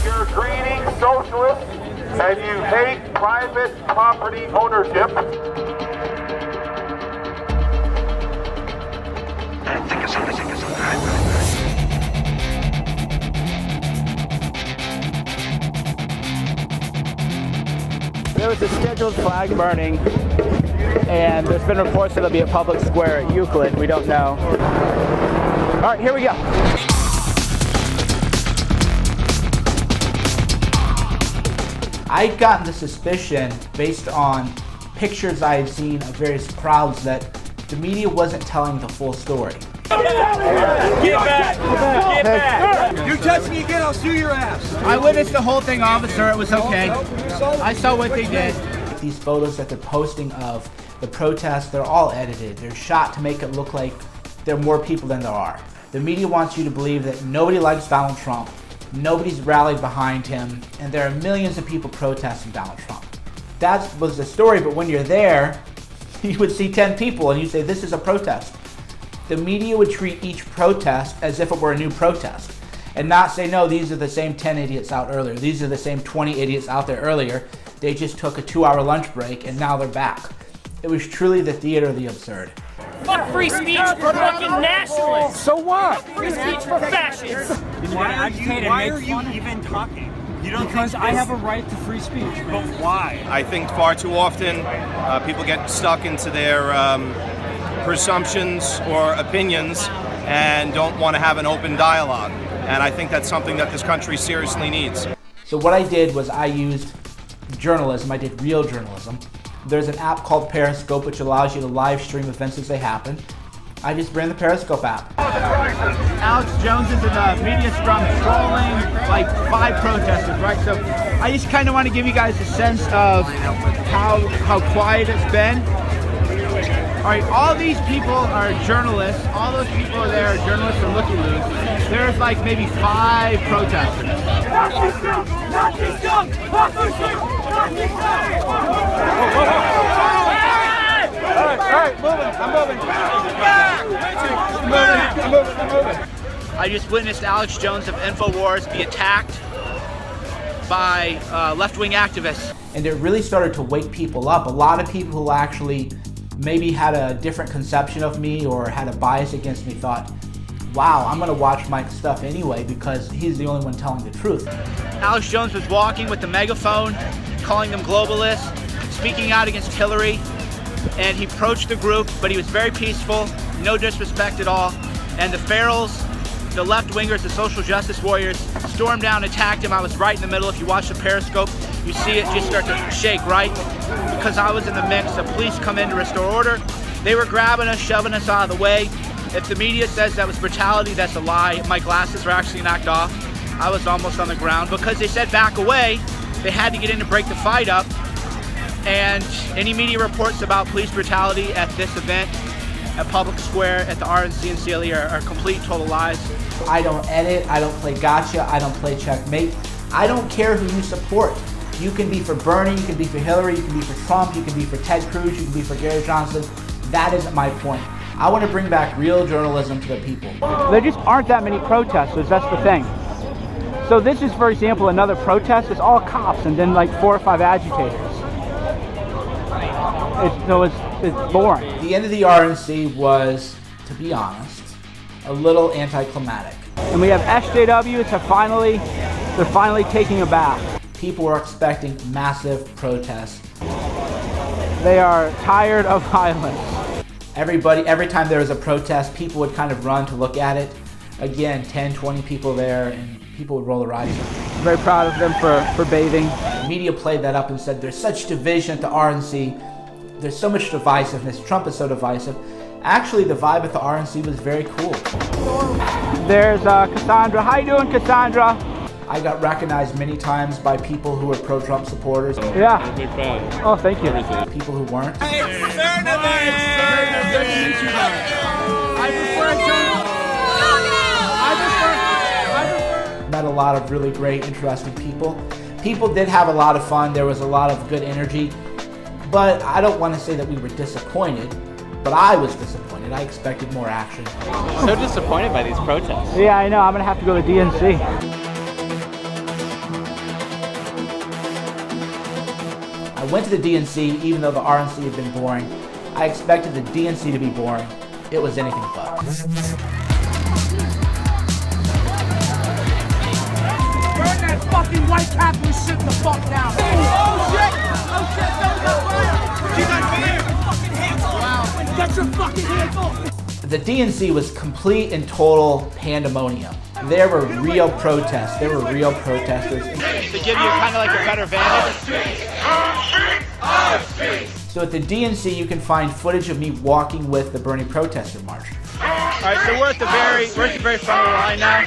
You're greedy socialist and you hate private property ownership. There was a scheduled flag burning, and there's been reports that it'll be a public square at Euclid. We don't know. All right, here we go. I'd gotten the suspicion, based on pictures I had seen of various crowds, that the media wasn't telling the full story. Get back! Get back! Get back! You touch me again, I'll sue your ass. I witnessed the whole thing, officer. It was okay. I saw what they did. These photos that they're posting of the protests, they're all edited. They're shot to make it look like there are more people than there are. The media wants you to believe that nobody likes Donald Trump. Nobody's rallied behind him, and there are millions of people protesting Donald Trump. That was the story, but when you're there, you would see 10 people and you'd say, this is a protest. The media would treat each protest as if it were a new protest, and not say, no, these are the same 10 idiots out earlier. These are the same 20 idiots out there earlier. They just took a 2-hour lunch break, and now they're back. It was truly the theater of the absurd. Fuck free speech for fucking nationalists! So what? Free speech for fascists! Why are you even talking? You don't Because I have a right to free speech. But why? I think far too often people get stuck into their presumptions or opinions and don't want to have an open dialogue. And I think that's something that this country seriously needs. So what I did was I used journalism. I did real journalism. There's an app called Periscope which allows you to live stream events as they happen. I just ran the Periscope app. Alex Jones is in the media scrum trolling like 5 protesters, right? So I just kind of want to give you guys a sense of how quiet it's been. All right, all these people are journalists. All those people are there are journalists from Looky Loos. There's like maybe 5 protesters. All right, moving. I'm moving. I just witnessed Alex Jones of InfoWars be attacked by left-wing activists. And it really started to wake people up. A lot of people who actually maybe had a different conception of me or had a bias against me thought, wow, I'm gonna watch Mike's stuff anyway because he's the only one telling the truth. Alex Jones was walking with the megaphone, calling them globalists, speaking out against Hillary, and he approached the group, but he was very peaceful, no disrespect at all, and the ferals, the left-wingers, the social justice warriors, stormed down, attacked him. I was right in the middle. If you watch the Periscope, you see it just start to shake, right? Because I was in the mix. The police come in to restore order. They were grabbing us, shoving us out of the way. If the media says that was brutality, that's a lie. My glasses were actually knocked off. I was almost on the ground because they said back away. They had to get in to break the fight up. And any media reports about police brutality at this event, at Public Square, at the RNC and CLE are complete, total lies. I don't edit, I don't play gotcha, I don't play checkmate. I don't care who you support. You can be for Bernie, you can be for Hillary, you can be for Trump, you can be for Ted Cruz, you can be for Gary Johnson. That isn't my point. I want to bring back real journalism to the people. There just aren't that many protesters, that's the thing. So this is, for example, another protest. It's all cops and then like 4 or 5 agitators. It's boring. The end of the RNC was, to be honest, a little anticlimactic. And we have SJWs they're finally taking a bath. People were expecting massive protests. They are tired of violence. Every time there was a protest, people would kind of run to look at it. Again, 10, 20 people there, and people would roll their eyes. I'm very proud of them for bathing. The media played that up and said there's such division at the RNC. There's so much divisiveness. Trump is so divisive. Actually, the vibe at the RNC was very cool. There's Cassandra. How you doing, Cassandra? I got recognized many times by people who were pro-Trump supporters. Yeah. Big fan. Oh, thank you. People who weren't. Hey, Cernovich! Met a lot of really great, interesting people. People did have a lot of fun. There was a lot of good energy. But I don't want to say that we were disappointed, but I was disappointed. I expected more action. So disappointed by these protests. Yeah, I know. I'm going to have to go to DNC. I went to the DNC even though the RNC had been boring. I expected the DNC to be boring. It was anything but. Burn that fucking white capitalist shit the fuck down! Oh shit! Oh shit! Someone's on fire! She's on fire! Get your fucking hands off! Wow! Get your fucking hands off! The DNC was complete and total pandemonium. There were real protests. There were real protesters. To give you kind of like a better vantage. So at the DNC, you can find footage of me walking with the Bernie protester march. All right, so we're at the very front of the line now.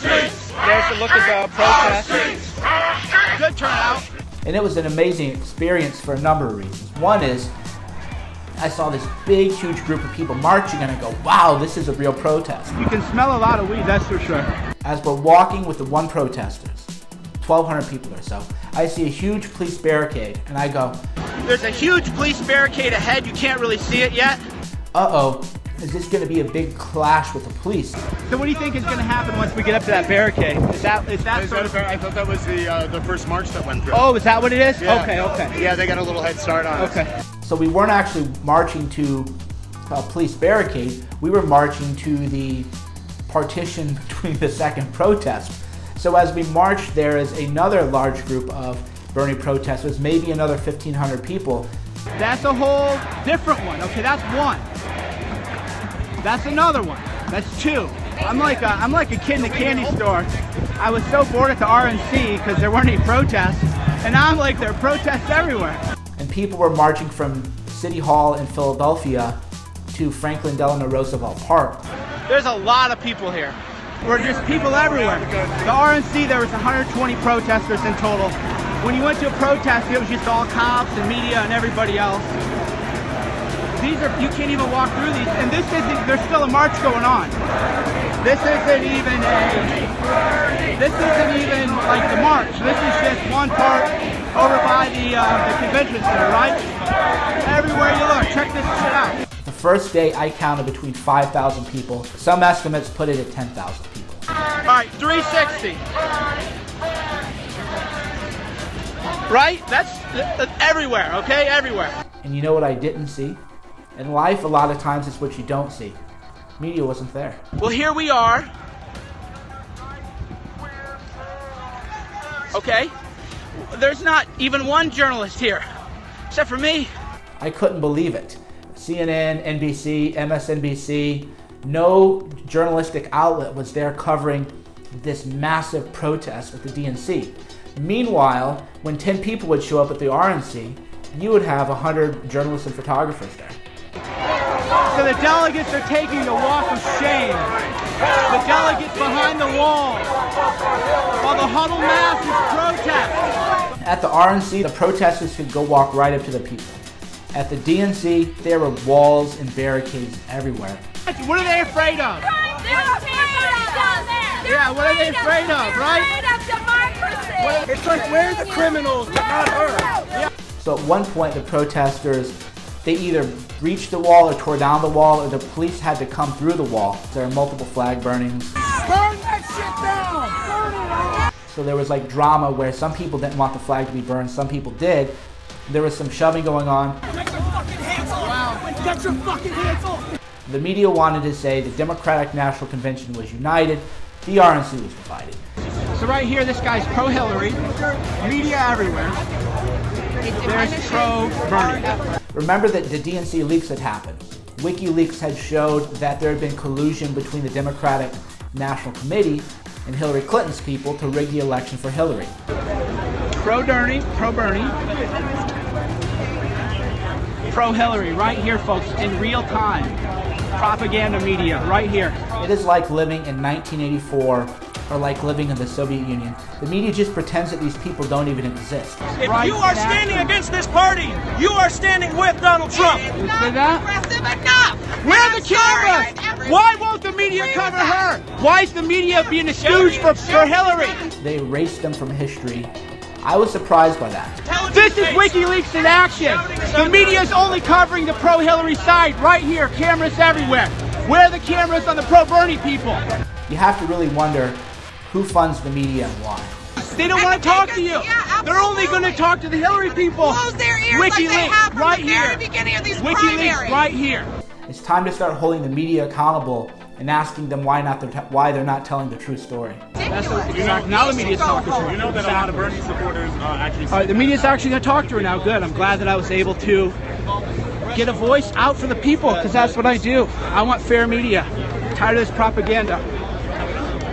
There's a look at the protest. Good turnout. And it was an amazing experience for a number of reasons. One is, I saw this big, huge group of people marching and I go, wow, this is a real protest. You can smell a lot of weed, that's for sure. As we're walking with the one protesters, 1,200 people or so, I see a huge police barricade and I go, there's a huge police barricade ahead, you can't really see it yet. uh-oh, is this going to be a big clash with the police? So what do you think is going to happen once we get up to that barricade? Is that sort of... I thought that was the first march that went through. Oh, is that what it is? Yeah. Okay. Yeah, they got a little head start on us. Okay. So we weren't actually marching to a police barricade, we were marching to the partition between the second protest. So as we marched, there is another large group of Bernie protesters, maybe another 1,500 people. That's a whole different one. Okay, that's one. That's another one. That's two. I'm like a kid in the candy store. I was so bored at the RNC because there weren't any protests, and now I'm like, there are protests everywhere. And people were marching from City Hall in Philadelphia to Franklin Delano Roosevelt Park. There's a lot of people here. We're just people everywhere. The RNC, there was 120 protesters in total. When you went to a protest, it was just all cops and media and everybody else. You can't even walk through these, and there's still a march going on. This isn't even like the march. This is just one part over by the convention center, right? Everywhere you look, check this shit out. The first day I counted between 5,000 people. Some estimates put it at 10,000 people. All right, 360. Right? That's everywhere, okay? Everywhere. And you know what I didn't see? In life, a lot of times it's what you don't see. Media wasn't there. Well, here we are. Okay? There's not even one journalist here, except for me. I couldn't believe it. CNN, NBC, MSNBC, no journalistic outlet was there covering this massive protest with the DNC. Meanwhile, when 10 people would show up at the RNC, you would have 100 journalists and photographers there. So the delegates are taking a walk of shame. The delegates behind the wall, while the huddle mass is protest. At the RNC, the protesters could go walk right up to the people. At the DNC, there were walls and barricades everywhere. What are they afraid of? Yeah, what are they afraid of, right? It's like, we're the criminals, but not her. Yeah. So at one point, the protesters, they either reached the wall or tore down the wall, or the police had to come through the wall. There are multiple flag burnings. Burn that shit down! Burn it! So there was like drama where some people didn't want the flag to be burned, some people did. There was some shoving going on. Get your fucking hands off! Wow. Get your fucking hands off! The media wanted to say the Democratic National Convention was united, the RNC was divided. So right here, this guy's pro-Hillary, media everywhere. There's pro-Bernie. Remember that the DNC leaks had happened. WikiLeaks had showed that there had been collusion between the Democratic National Committee and Hillary Clinton's people to rig the election for Hillary. Pro-Bernie, pro-Hillary, right here, folks, in real time. Propaganda media, right here. It is like living in 1984 or like living in the Soviet Union. The media just pretends that these people don't even exist. If you are standing against this party, you are standing with Donald Trump. Aggressive enough. Where are the cameras? Why won't the media cover her? Why is the media being a stooge for Hillary? They erased them from history. I was surprised by that. This is WikiLeaks in action. The media is only covering the pro-Hillary side right here. Cameras everywhere. Where are the cameras on the pro-Bernie people? You have to really wonder who funds the media and why. They don't want to talk to you. They're only going to talk to the Hillary people. Close their ears like they have from the very beginning of these WikiLeaks primaries. right here. It's time to start holding the media accountable and asking them why they're not telling the true story. That's exactly. Now the media's talking to her. You know that a lot of Bernie supporters actually. All right, the media's actually going to talk to her now. Good. I'm glad that I was able to get a voice out for the people, because that's what I do. I want fair media. I'm tired of this propaganda.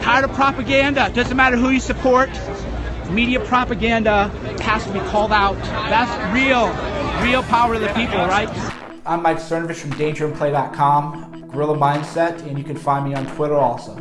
Tired of propaganda. Doesn't matter who you support. Media propaganda has to be called out. That's real power to the people, right? I'm Cernovich from DangerandPlay.com, Guerrilla Mindset, and you can find me on Twitter also.